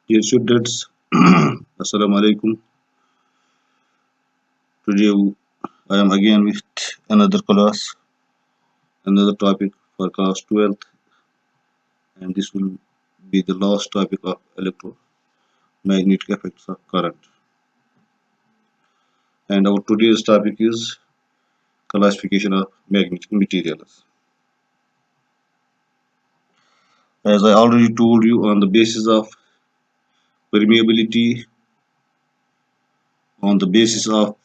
Dear students, Assalamu alaikum. Today I am again with another class, another topic for class 12th, and this will be the last topic of electromagnetic effects of current. And our today's topic is classification of magnetic materials. As I already told you, on the basis of permeability, on the basis of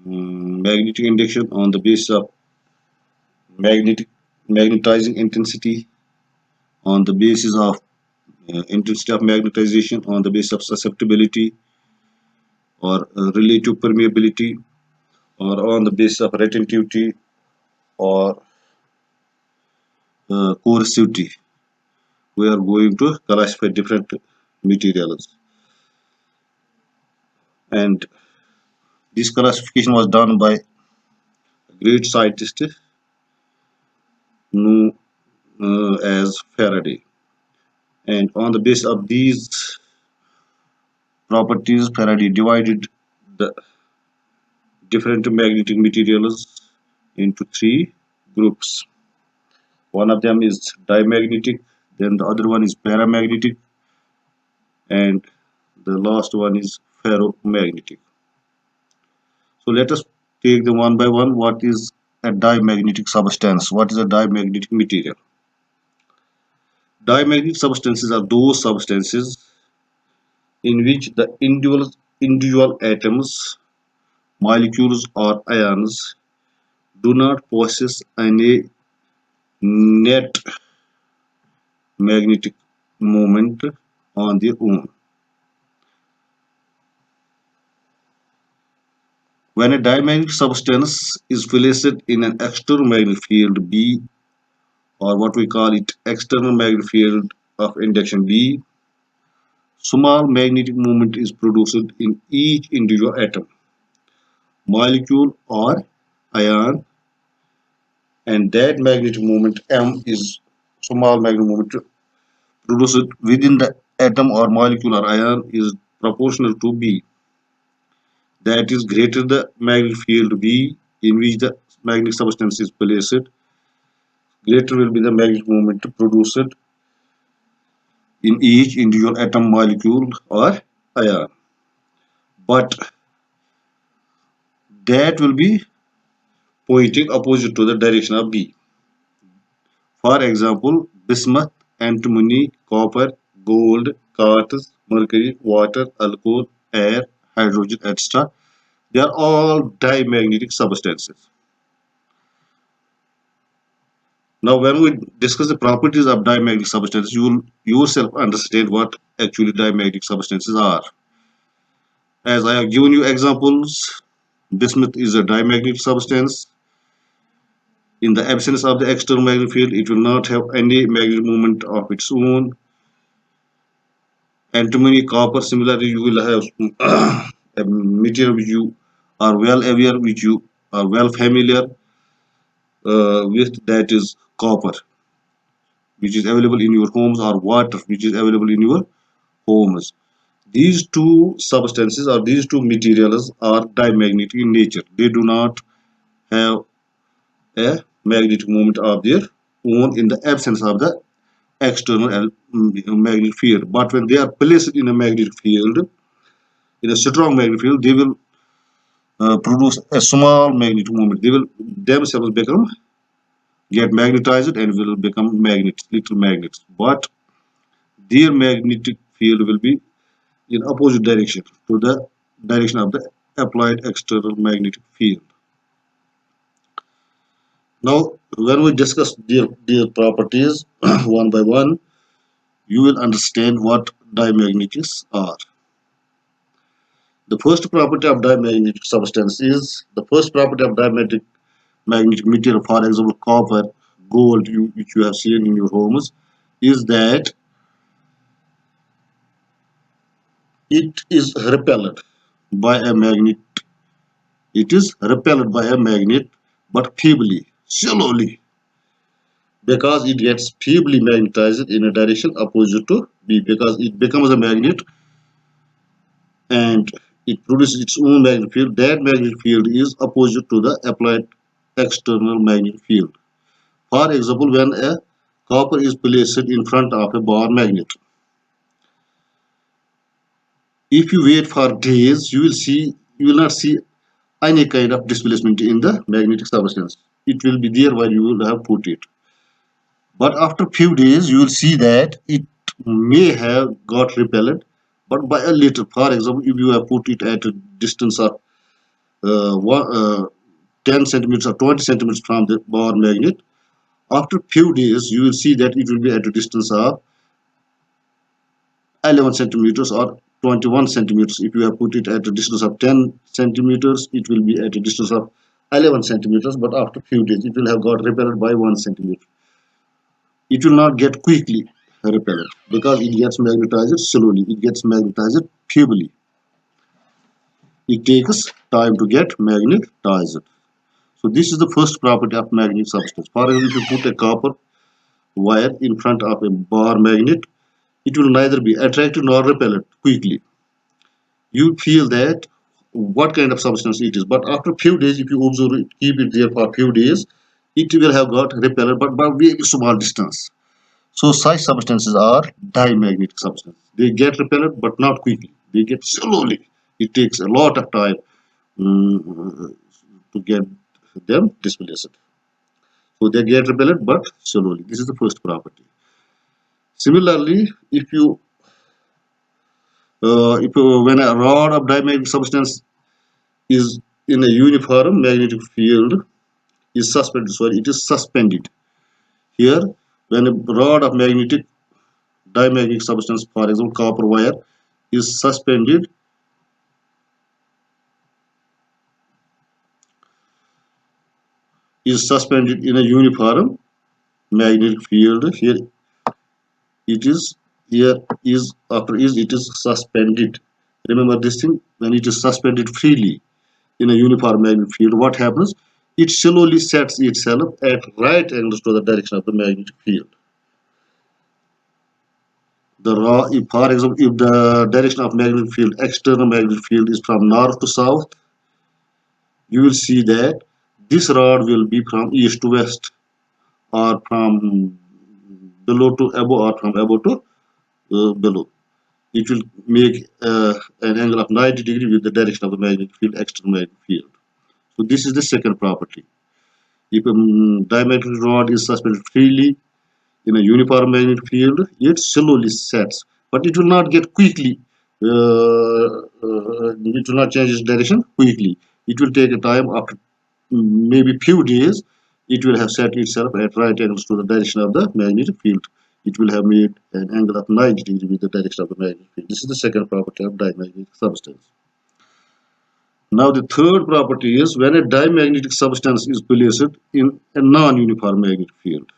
magnetic induction, on the basis of magnetic magnetizing intensity, on the basis of intensity of magnetization, on the basis of susceptibility or relative permeability, or on the basis of retentivity or coercivity. We are going to classify different materials, and this classification was done by a great scientist known as Faraday. And on the basis of these properties, Faraday divided the different magnetic materials into three groups. One of them is diamagnetic, then the other one is paramagnetic, and the last one is ferromagnetic. So let us take them one by one. What is a diamagnetic substance? What is a diamagnetic material? Diamagnetic substances are those substances in which the individual atoms, molecules, or ions do not possess any net magnetic moment on their own. When a diamagnetic substance is placed in an external magnetic field B, or what we call it external magnetic field of induction B, small magnetic moment is produced in each individual atom, molecule, or ion, and that magnetic moment M is small magnetic moment produced within the atom or molecule or ion is proportional to B. That is, greater the magnetic field B in which the magnetic substance is placed, greater will be the magnetic moment produced in each individual atom, molecule, or ion. But that will be pointing opposite to the direction of B. For example, bismuth, antimony, copper, gold, quartz, mercury, water, alcohol, air, hydrogen, etc. They are all diamagnetic substances. Now, when we discuss the properties of diamagnetic substances, you will yourself understand what actually diamagnetic substances are. As I have given you examples, bismuth is a diamagnetic substance. In the absence of the external magnetic field, it will not have any magnetic moment of its own. Antimony, copper, similarly, you will have a material which you are well aware, which you are well familiar with, that is copper, which is available in your homes, or water, which is available in your homes. These two substances or these two materials are diamagnetic in nature. They do not have a magnetic moment of their own in the absence of the external magnetic field. But when they are placed in a magnetic field, in a strong magnetic field, they will produce a small magnetic moment. They will themselves get magnetized and will become magnets, little magnets. But their magnetic field will be in opposite direction to the direction of the applied external magnetic field. Now, when we discuss their properties one by one, you will understand what diamagnetics are. The first property of diamagnetic substance is the first property of diamagnetic magnetic material, for example, copper, gold, which you have seen in your homes, is that it is repelled by a magnet. It is repelled by a magnet, but feebly, slowly. because it gets feebly magnetized in a direction opposite to B, because it becomes a magnet and it produces its own magnetic field. That magnetic field is opposite to the applied external magnetic field. For example, when a copper is placed in front of a bar magnet, if you wait for days, you will not see any kind of displacement in the magnetic substance. It will be there where you will have put it. But after few days, you will see that it may have got repelled, but by a little. For example, if you have put it at a distance of 10 centimeters or 20 centimeters from the bar magnet, after few days, you will see that it will be at a distance of 11 centimeters or 21 centimeters. If you have put it at a distance of 10 centimeters, it will be at a distance of 11 centimeters, but after few days, it will have got repelled by 1 centimeter. It will not get quickly repelled because it gets magnetized slowly. It gets magnetized feebly. It takes time to get magnetized. So this is the first property of magnetic substance. For example, if you put a copper wire in front of a bar magnet, it will neither be attracted nor repelled quickly. You feel that what kind of substance it is, but after few days, if you observe it, keep it there for a few days, it will have got repelled, but by very small distance. So such substances are diamagnetic substances. They get repelled but not quickly. They get slowly. It takes a lot of time to get them displaced. So they get repelled but slowly. This is the first property. Similarly, when a rod of diamagnetic substance is in a uniform magnetic field is suspended, sorry, it is suspended. Here, when a rod of diamagnetic substance, for example, copper wire, is suspended in a uniform magnetic field. Here it is. Here is after is it is suspended. Remember this thing, when it is suspended freely in a uniform magnetic field, what happens? It slowly sets itself at right angles to the direction of the magnetic field. If, for example, if the direction of magnetic field, external magnetic field, is from north to south, you will see that this rod will be from east to west, or from below to above, or from above to below. It will make an angle of 90 degrees with the direction of the magnetic field, external magnetic field. So this is the second property. If a diamagnetic rod is suspended freely in a uniform magnetic field, it slowly sets, but it will not get quickly. It will not change its direction quickly. It will take a time. After maybe few days, it will have set itself at right angles to the direction of the magnetic field. It will have made an angle of 90 degrees with the direction of the magnetic field. This is the second property of diamagnetic substance. Now the third property is when a diamagnetic substance is placed in a non-uniform magnetic field.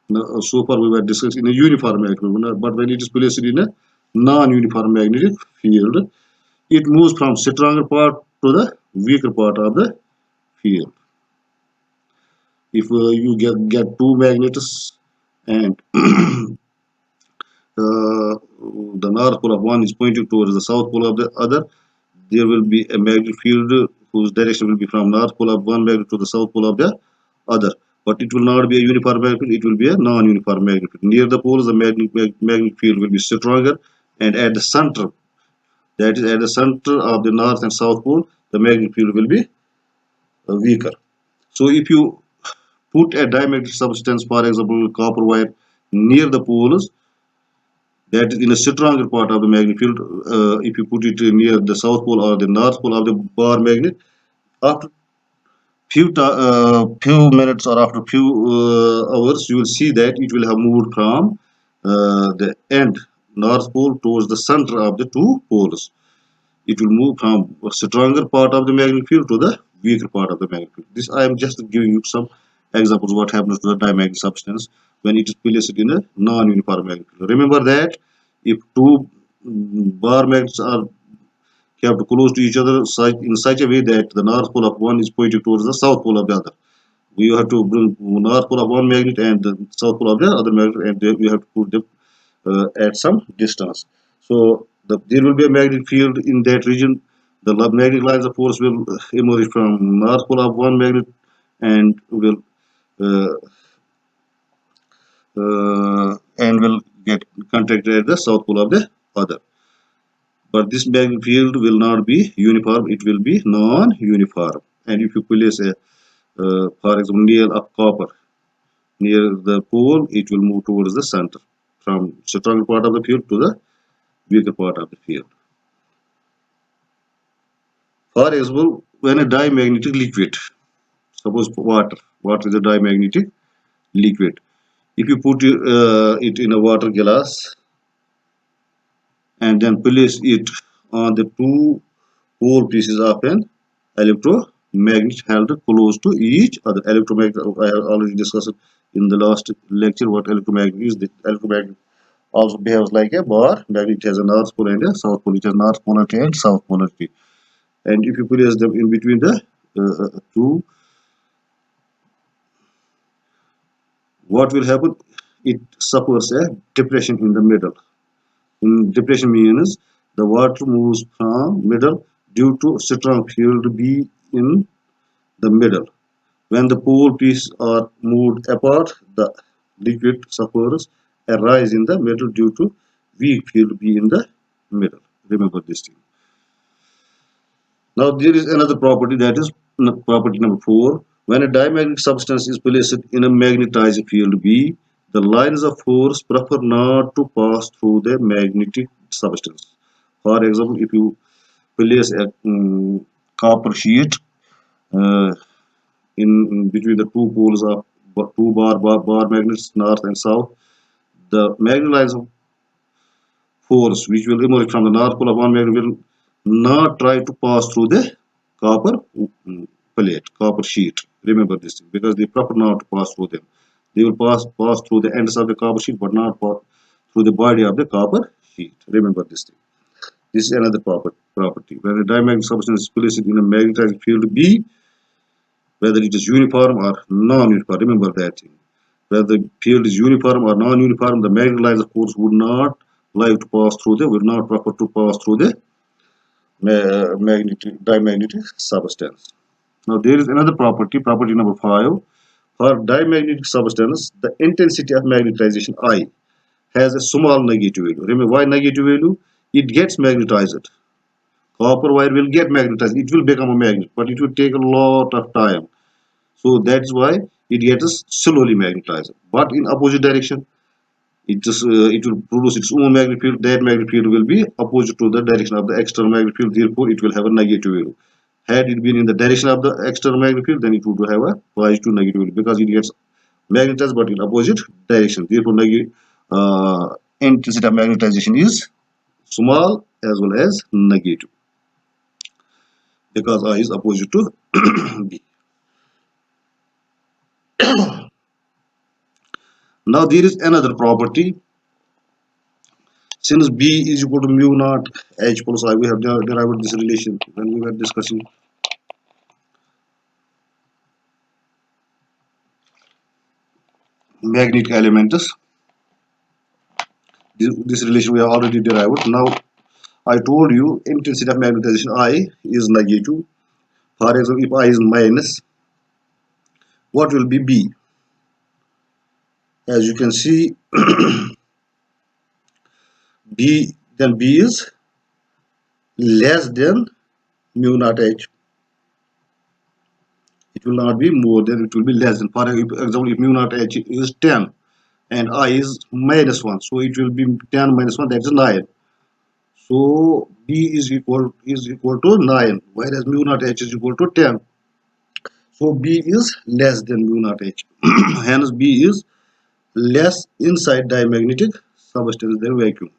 Now, so far we were discussing in a uniform magnetic field, but when it is placed in a non-uniform magnetic field, it moves from stronger part to the weaker part of the field. If you get two magnets and the north pole of one is pointing towards the south pole of the other, there will be a magnetic field whose direction will be from north pole of one magnet to the south pole of the other. But it will not be a uniform magnetic field, it will be a non-uniform magnetic field. Near the poles, the magnetic field will be stronger, and at the center, that is at the center of the north and south pole, the magnetic field will be weaker. So if you put a diamagnetic substance, for example, copper wire, near the poles, that is in a stronger part of the magnetic field, if you put it near the south pole or the north pole of the bar magnet, after few minutes or after few hours, you will see that it will have moved from the end north pole towards the center of the two poles. It will move from a stronger part of the magnetic field to the weaker part of the magnetic field. This I am just giving you some examples what happens to the diamagnetic substance when it is placed in a non-uniform magnetic field. Remember that if two bar magnets are kept close to each other in such a way that the north pole of one is pointing towards the south pole of the other, We have to bring north pole of one magnet and the south pole of the other magnet, and we have to put them at some distance. So there will be a magnetic field in that region. The magnetic lines of force will emerge from north pole of one magnet and uh, will get contacted at the south pole of the other. But this magnetic field will not be uniform; it will be non-uniform. And if you place a, for example, nail of copper near the pole, it will move towards the center from stronger part of the field to the weaker part of the field. For example, when a diamagnetic liquid, suppose water is a diamagnetic liquid. If you put it in a water glass and then place it on the two pole pieces of an electromagnet held close to each other. Electromagnet, I have already discussed it in the last lecture what electromagnet is. The electromagnet also behaves like a bar. Magnet has a north pole and a south pole. It has north polarity and south polarity. And if you place them in between the two, what will happen? It suffers a depression in the middle. In depression means the water moves from middle due to strong field B in the middle. When the pole pieces are moved apart, the liquid suffers a rise in the middle due to weak field B in the middle. Remember this thing. Now there is another property, that is property number 4. When a diamagnetic substance is placed in a magnetizing field B, the lines of force prefer not to pass through the magnetic substance. For example, if you place a copper sheet uh, in between the two poles of two bar magnets north and south, the magnetic lines of force which will emerge from the north pole of one magnet will not try to pass through the copper copper sheet. Remember this thing, because they prefer not to pass through them. They will pass through the ends of the copper sheet, but not pass through the body of the copper sheet. Remember this thing. This is another property. When a diamagnetic substance is placed in a magnetizing field B, whether it is uniform or non-uniform, remember that thing. Whether the field is uniform or non-uniform, the magnetic lines of force would not like to pass through the, would not prefer to pass through the diamagnetic substance. Now there is another property number 5. For diamagnetic substance, the intensity of magnetization I has a small negative value. Remember why negative value? It gets magnetized. Copper wire will get magnetized. It will become a magnet, but it will take a lot of time. So that's why it gets slowly magnetized. But in opposite direction, it will produce its own magnetic field. That magnetic field will be opposite to the direction of the external magnetic field. Therefore, it will have a negative value. Had it been in the direction of the external magnetic field, then it would have a positive negative value, because it gets magnetized but in opposite direction. Therefore, intensity of magnetization is small as well as negative, because I is opposite to B. Now there is another property. Since B is equal to mu naught H plus I, we have derived this relation when we were discussing magnetic elements. This relation we have already derived. Now I told you intensity of magnetization I is negative. For example, if I is minus, what will be B? As you can see, B is less than mu naught H. It will not be more than, it will be less than. For example, if mu naught H is 10 and I is minus 1, so it will be 10 minus 1, that is 9. So B is equal to 9, whereas mu naught H is equal to 10. So B is less than mu naught H. Hence B is less inside diamagnetic substance than vacuum.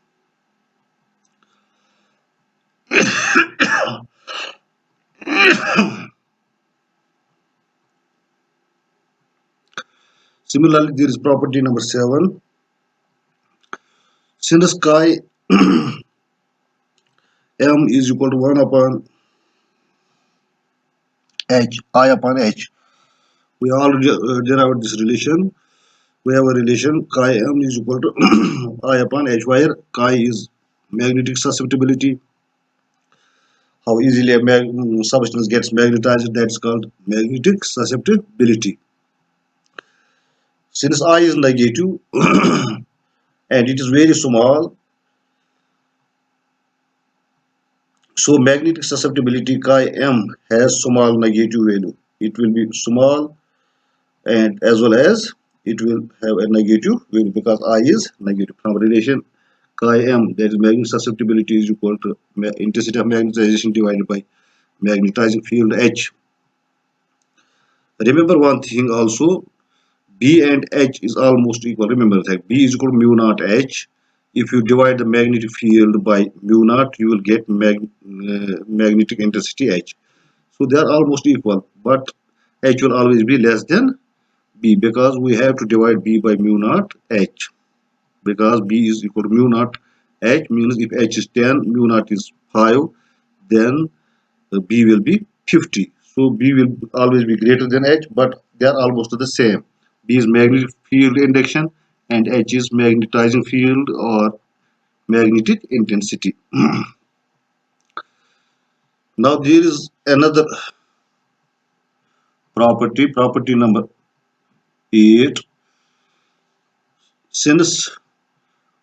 Similarly, there is property number 7. Since chi m is equal to 1 upon h, I upon h, We already derived this relation. We have a relation chi m is equal to I upon h, where chi is magnetic susceptibility. How easily a substance gets magnetized, that's called magnetic susceptibility. Since I is negative and it is very small, so magnetic susceptibility chi m has small negative value. It will be small, and as well as it will have a negative value because I is negative. From relation chi m, that is magnetic susceptibility is equal to intensity of magnetization divided by magnetizing field H. Remember one thing also, B and H is almost equal. Remember that B is equal to mu naught H. If you divide the magnetic field by mu naught, you will get magnetic intensity H. So they are almost equal, but H will always be less than B because we have to divide B by mu naught H. Because B is equal to mu naught H means if H is 10, mu naught is 5, then B will be 50. So B will always be greater than H, but they are almost the same. B is magnetic field induction and H is magnetizing field or magnetic intensity. Now there is another property number 8. Since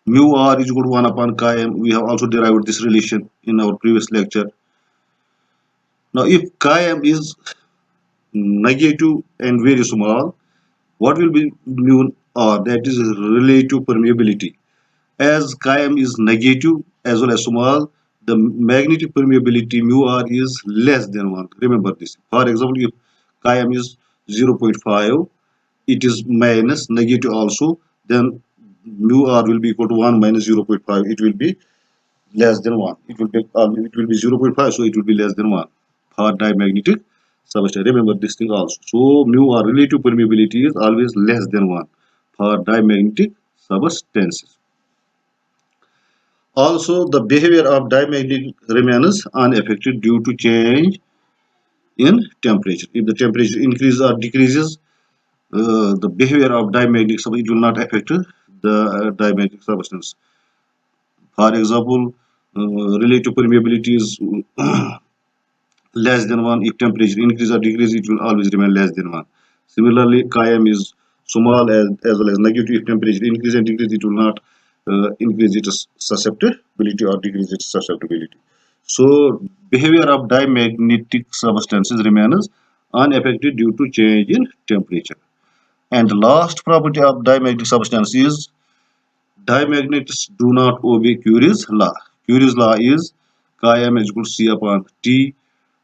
mu r is equal to 1 upon chi m, we have also derived this relation in our previous lecture. Now if chi m is negative and very small, what will be mu r? That is relative permeability. As chi m is negative as well as small, the magnetic permeability mu r is less than 1. Remember this. For example, if chi m is 0.5, it is minus negative also, then mu r will be equal to 1 minus 0.5. It will be less than 1. It will be 0.5, so it will be less than 1 for diamagnetic substance. Remember this thing also. So mu r relative permeability is always less than 1 for diamagnetic substances. Also, the behavior of diamagnetic remains unaffected due to change in temperature. If the temperature increases or decreases, the behavior of diamagnetic substance will not affect the diamagnetic substance. For example, relative permeability is less than 1. If temperature increases or decreases, it will always remain less than 1. Similarly, chi m is small as well as negative. If temperature increases and decreases, it will not increase its susceptibility or decrease its susceptibility. So, behavior of diamagnetic substances remains unaffected due to change in temperature. And the last property of diamagnetic substance is diamagnets do not obey Curie's law. Curie's law is chi m is equal to C upon T,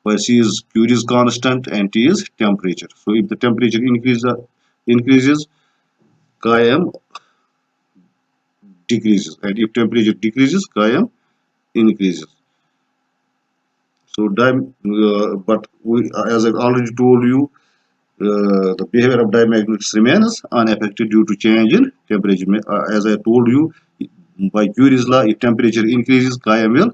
where C is Curie's constant and T is temperature. So if the temperature increases, chi m decreases, and if temperature decreases, chi m increases. So but as I already told you, the behavior of diamagnets remains unaffected due to change in temperature. As I told you, by Curie's law, if temperature increases, chi m will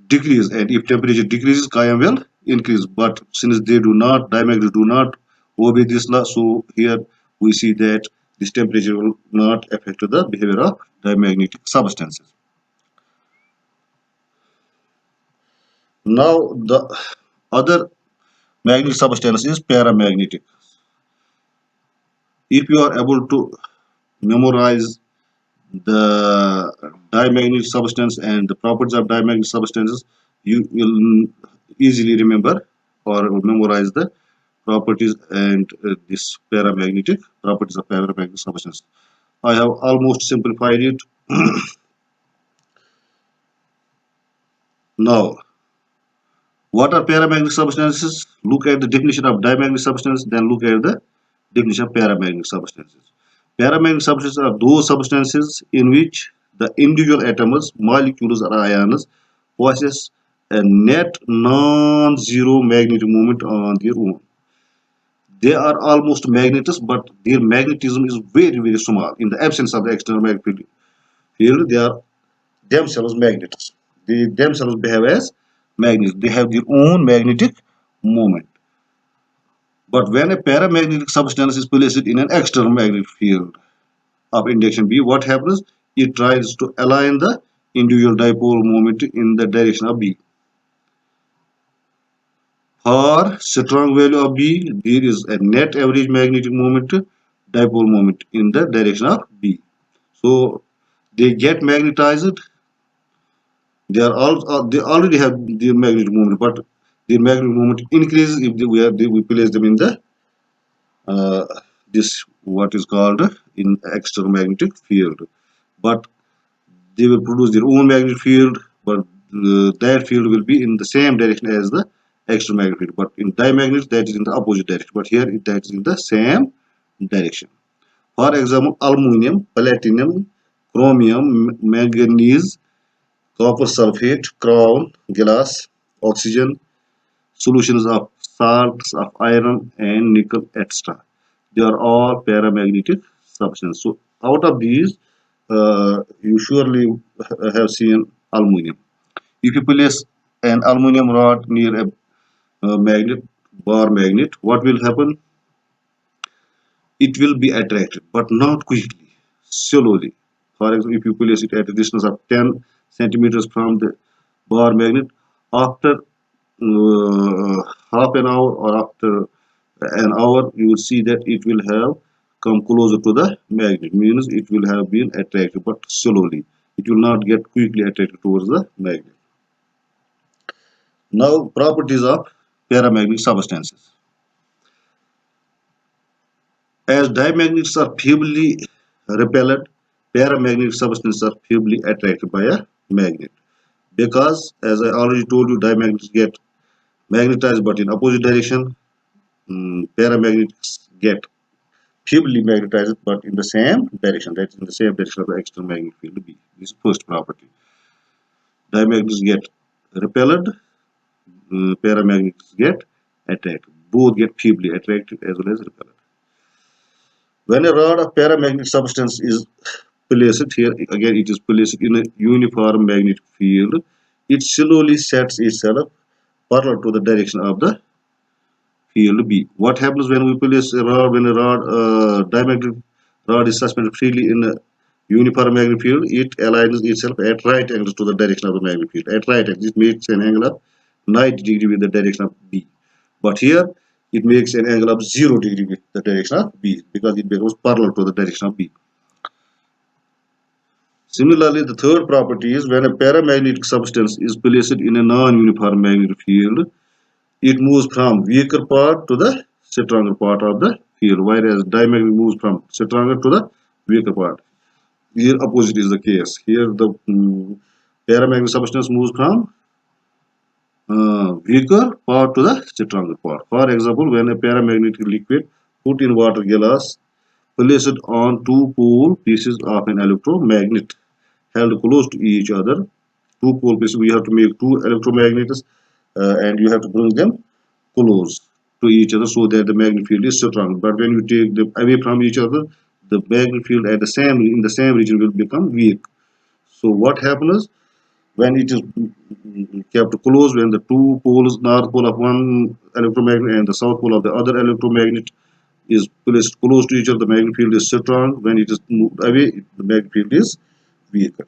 decrease, and if temperature decreases, chi m will increase. But since diamagnets do not obey this law, so here we see that this temperature will not affect the behavior of diamagnetic substances. Now the other magnetic substance is paramagnetic. If you are able to memorize the diamagnetic substance and the properties of diamagnetic substances, you will easily remember or memorize the properties and this paramagnetic properties of paramagnetic substance. I have almost simplified it. Now, what are paramagnetic substances? Look at the definition of diamagnetic substance, then look at the definition of paramagnetic substances. Paramagnetic substances are those substances in which the individual atoms, molecules, or ions possess a net non-zero magnetic moment on their own. They are almost magnets, but their magnetism is very, very small. In the absence of the external magnetic field, they are themselves magnets. They themselves behave as magnets. They have their own magnetic moment. But when a paramagnetic substance is placed in an external magnetic field of indication B, what happens? It tries to align the individual dipole moment in the direction of B. For strong value of B, there is a net average magnetic moment, dipole moment in the direction of B. So they get magnetized. They already have the magnetic moment, but the magnetic moment increases if we place them in the uh, this what is called in external magnetic field. But they will produce their own magnetic field, but that field will be in the same direction as the external magnetic field. But in dimagnets, that is in the opposite direction. But here, that is in the same direction. For example, aluminum, platinum, chromium, manganese, copper sulfate, crown, glass, oxygen, solutions of salts of iron and nickel, etc. They are all paramagnetic substances. So out of these, you surely have seen aluminum. If you place an aluminum rod near a magnet, bar magnet, what will happen? It will be attracted, but not quickly, slowly. For example, if you place it at a distance of 10 centimeters from the bar magnet, after half an hour or after an hour, you will see that it will have come closer to the magnet, means it will have been attracted, but slowly. It will not get quickly attracted towards the magnet. Now, properties of paramagnetic substances. As dimagnets are feebly repelled, paramagnetic substances are feebly attracted by a magnet. Because, as I already told you, dimagnets get magnetized but in opposite direction. Paramagnets get feebly magnetized but in the same direction. That is in the same direction of the external magnetic field B. This is first property. Dimagnets get repelled, paramagnets get attracted. Both get feebly attracted as well as repelled. When a rod of paramagnetic substance is placed here, again it is placed in a uniform magnetic field, it slowly sets itself parallel to the direction of the field B. What happens when we place a rod, when a rod, diamagnetic rod is suspended freely in a uniform magnetic field, it aligns itself at right angles to the direction of the magnetic field. At right angles, it makes an angle of 90 degree with the direction of B. But here, it makes an angle of 0 degree with the direction of B because it becomes parallel to the direction of B. Similarly, the third property is when a paramagnetic substance is placed in a non-uniform magnetic field, it moves from weaker part to the stronger part of the field, whereas diamagnet moves from stronger to the weaker part. Here, opposite is the case. Here, the paramagnetic substance moves from weaker part to the stronger part. For example, when a paramagnetic liquid put in water glass placed on two pole pieces of an electromagnet held close to each other. Two pole pieces, we have to make two electromagnets and you have to bring them close to each other so that the magnetic field is strong. But when you take them away from each other, the magnetic field at the same in the same region will become weak. So what happens when it is kept close, when the two poles, north pole of one electromagnet and the south pole of the other electromagnet is placed close to each other, the magnetic field is strong. When it is moved away, the magnetic field is weaker.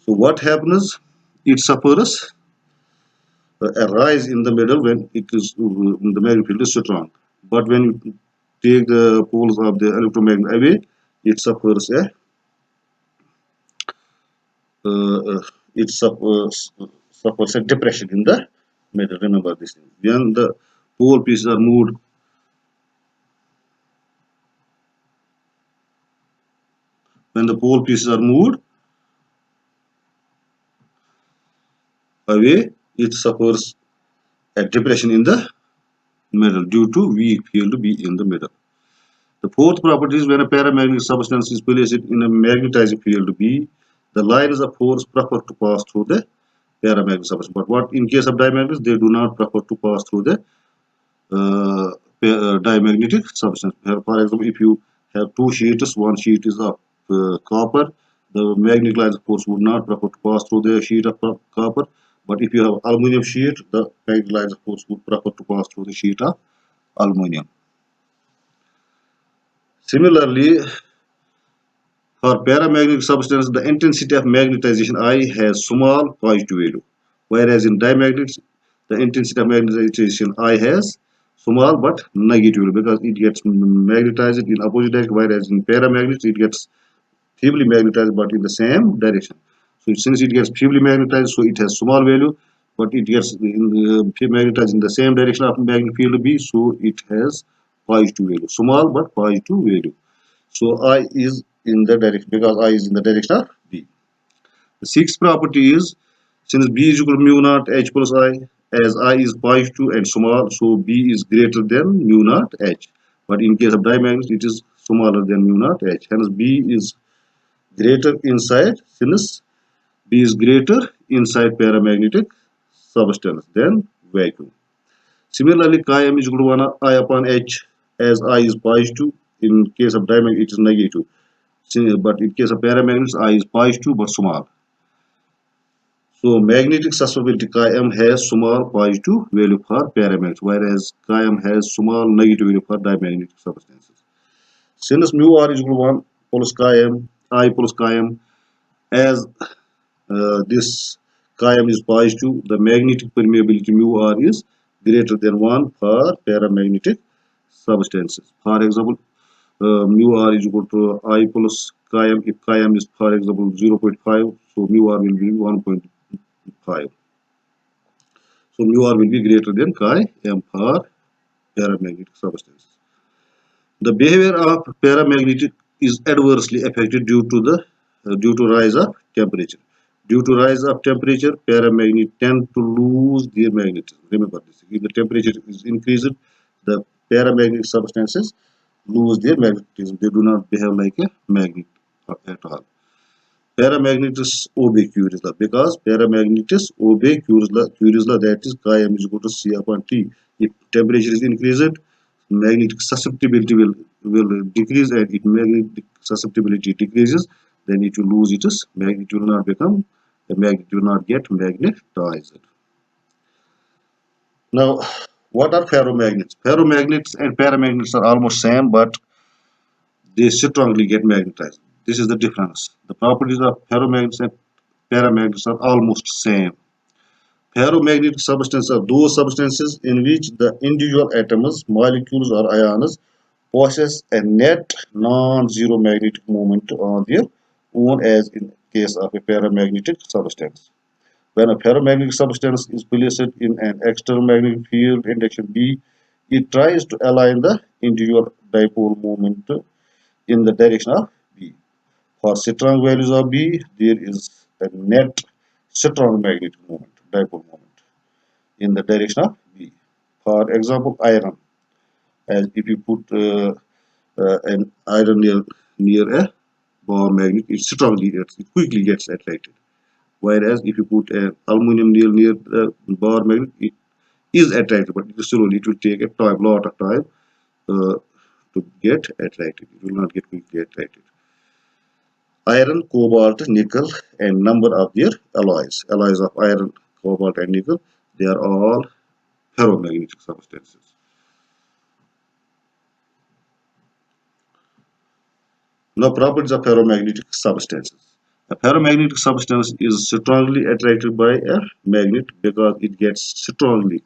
So what happens? It suffers a rise in the middle when it is the magnetic field is strong. But when you take the poles of the electromagnet away, it suffers a uh, uh, suffers a depression in the middle. Remember this thing. When the pole pieces are moved when the pole pieces are moved away, it suffers a depression in the middle due to weak field B in the middle. The fourth property is when a paramagnetic substance is placed in a magnetizing field B, the lines of force prefer to pass through the paramagnetic substance. But what in case of dimagnets, they do not prefer to pass through the diamagnetic substance. For example, if you have two sheets, one sheet is of copper, the magnetic lines of force would not prefer to pass through the sheet of copper. But if you have aluminum sheet, the magnetic lines of force would prefer to pass through the sheet of aluminum. Similarly, for paramagnetic substance, the intensity of magnetization I has small positive value, whereas in dimagnets, the intensity of magnetization I has small but negative value because it gets magnetized in opposite direction, whereas in paramagnets it gets feebly magnetized but in the same direction. So since it gets feebly magnetized, so it has small value, but it gets magnetized in the same direction of magnetic field B, so it has positive value, small but positive value. So I is in the direction because I is in the direction of B. The sixth property is since B is equal to mu naught H plus I, as I is positive and small, so B is greater than mu naught H. But in case of dimagnets, it is smaller than mu naught H. Hence B is greater inside since B is greater inside paramagnetic substance than vacuum. Similarly, Chi m is equal to 1 I upon H, as I is positive. In case of diamagnet, it is negative. But in case of paramagnets, I is positive but small. So magnetic susceptibility Chi m has small positive value for paramagnets, whereas Chi m has small negative value for diamagnetic substances. Since mu r is equal to 1 plus Chi m, I plus Chi m, as this Chi m is positive, the magnetic permeability mu r is greater than 1 for paramagnetic substances. For example, mu r is equal to I plus Chi m. If Chi m is, for example, 0.5, so mu r will be 1.5. So mu r will be greater than Chi m for paramagnetic substances. The behavior of paramagnetic is adversely affected due to rise of temperature. Due to rise of temperature, paramagnets tend to lose their magnetism. Remember this. If the temperature is increased, the paramagnetic substances lose their magnetism. They do not behave like a magnet at all. Paramagnetis obey Curie law because paramagnetis obey Curie's law, that is Chi m is equal to C upon T. If temperature is increased, magnetic susceptibility will decrease, and if magnetic susceptibility decreases, then it will lose its magnet. It will not become the magnet will not get magnetized. Now, what are ferromagnets? Ferromagnets and paramagnets are almost same, but they strongly get magnetized. This is the difference. The properties of ferromagnets and paramagnets are almost same. Ferromagnetic substances are those substances in which the individual atoms, molecules, or ions possess a net non-zero magnetic moment on their own, as in case of a paramagnetic substance. When a paramagnetic substance is placed in an external magnetic field induction B, it tries to align the individual dipole moment in the direction of B. For strong values of B, there is a net strong magnetic moment, dipole moment, in the direction of B. For example, iron, as if you put an iron near a bar magnet, it quickly gets attracted. Whereas if you put an aluminum nail near the bar magnet, it is attracted, but slowly it will take a lot of time to get attracted. It will not get quickly attracted. Iron, cobalt, nickel, and number of their alloys of iron, cobalt, and nickel, they are all ferromagnetic substances. Now, properties of ferromagnetic substances. A ferromagnetic substance is strongly attracted by a magnet because it gets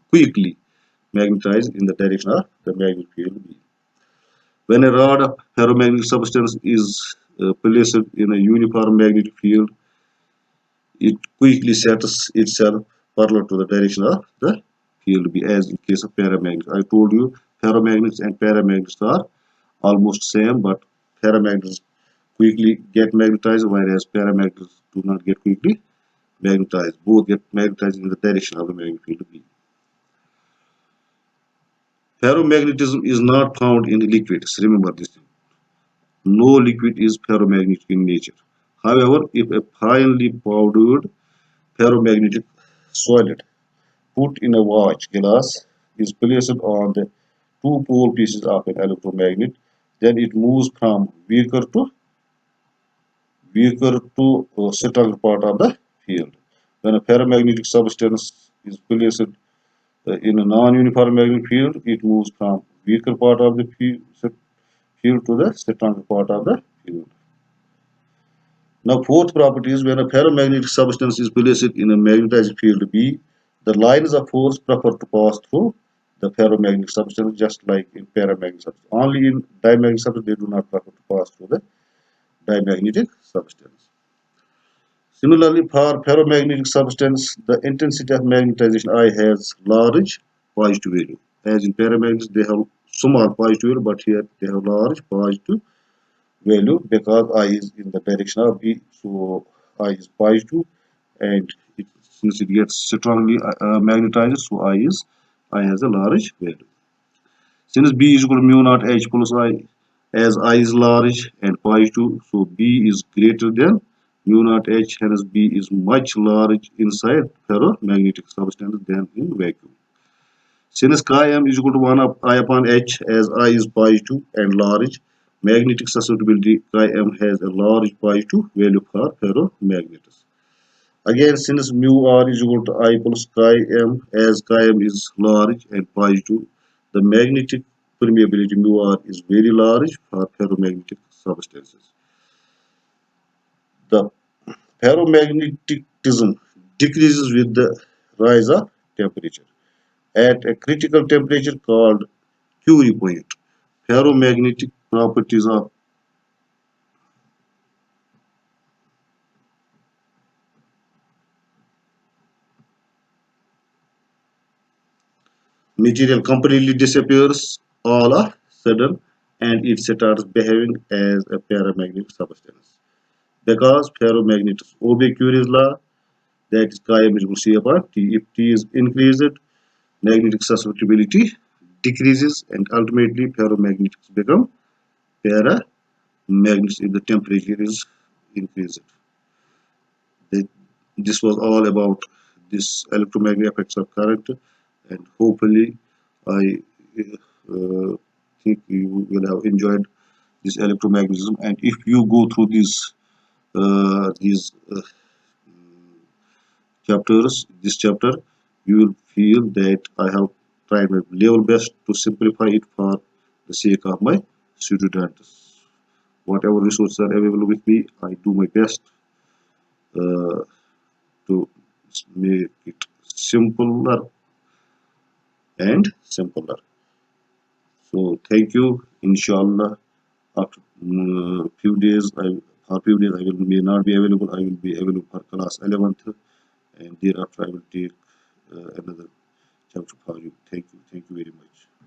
quickly magnetized in the direction of the magnetic field B. When a rod of ferromagnetic substance is placed in a uniform magnetic field, it quickly sets itself parallel to the direction of the field B, as in case of paramagnets. I told you ferromagnets and paramagnets are almost same, but ferromagnets quickly get magnetized, whereas paramagnets do not get quickly magnetized. Both get magnetized in the direction of the magnetic field B. Ferromagnetism is not found in liquids. Remember this. No liquid is ferromagnetic in nature. However, if a finely powdered ferromagnetic solid put in a watch glass is placed on the two pole pieces of an electromagnet, then it moves from weaker to stronger part of the field. When a paramagnetic substance is placed in a non-uniform magnetic field, it moves from weaker part of the field to the stronger part of the field. Now, fourth property is when a ferromagnetic substance is placed in a magnetized field B, the lines of force prefer to pass through the ferromagnetic substance just like in paramagnetic substance. Only in diamagnetic substance they do not prefer to pass through the diamagnetic substance. Similarly, for ferromagnetic substance, the intensity of magnetization I has large positive value. As in paramagnetic, they have small positive value, but here they have large positive value because I is in the direction of B, so I is positive, and since it gets strongly magnetized, so I has a large value. Since B is equal to mu naught H plus I, as I is large and positive, so B is greater than mu naught H, hence B is much large inside ferromagnetic substance than in vacuum. Since chi m is equal to 1 of I upon H, as I is positive and large, magnetic susceptibility chi m has a large positive value for ferromagnets. Again, since mu r is equal to I plus chi m, as chi m is large and positive, the magnetic permeability mu r is very large for ferromagnetic substances. The ferromagnetism decreases with the rise of temperature. At a critical temperature called Curie point, ferromagnetic properties of material completely disappears all of a sudden and it starts behaving as a paramagnetic substance. Because ferromagnetism obey Curie's law, that is chi m is equal to C upon T. If T is increased, magnetic susceptibility decreases and ultimately ferromagnetics become paramagnets if the temperature is increased. This was all about this electromagnetic effects of current, and hopefully I think you will have enjoyed this electromagnetism. And if you go through these chapters, this chapter, you will feel that I have tried my level best to simplify it for the sake of my students. Whatever resources are available with me, I do my best uh, to make it simpler and simpler. So thank you. Inshallah, after few days, for few days I will may not be available. I will be available for class 11th, and thereafter I will take another chapter for you. Thank you. Thank you very much.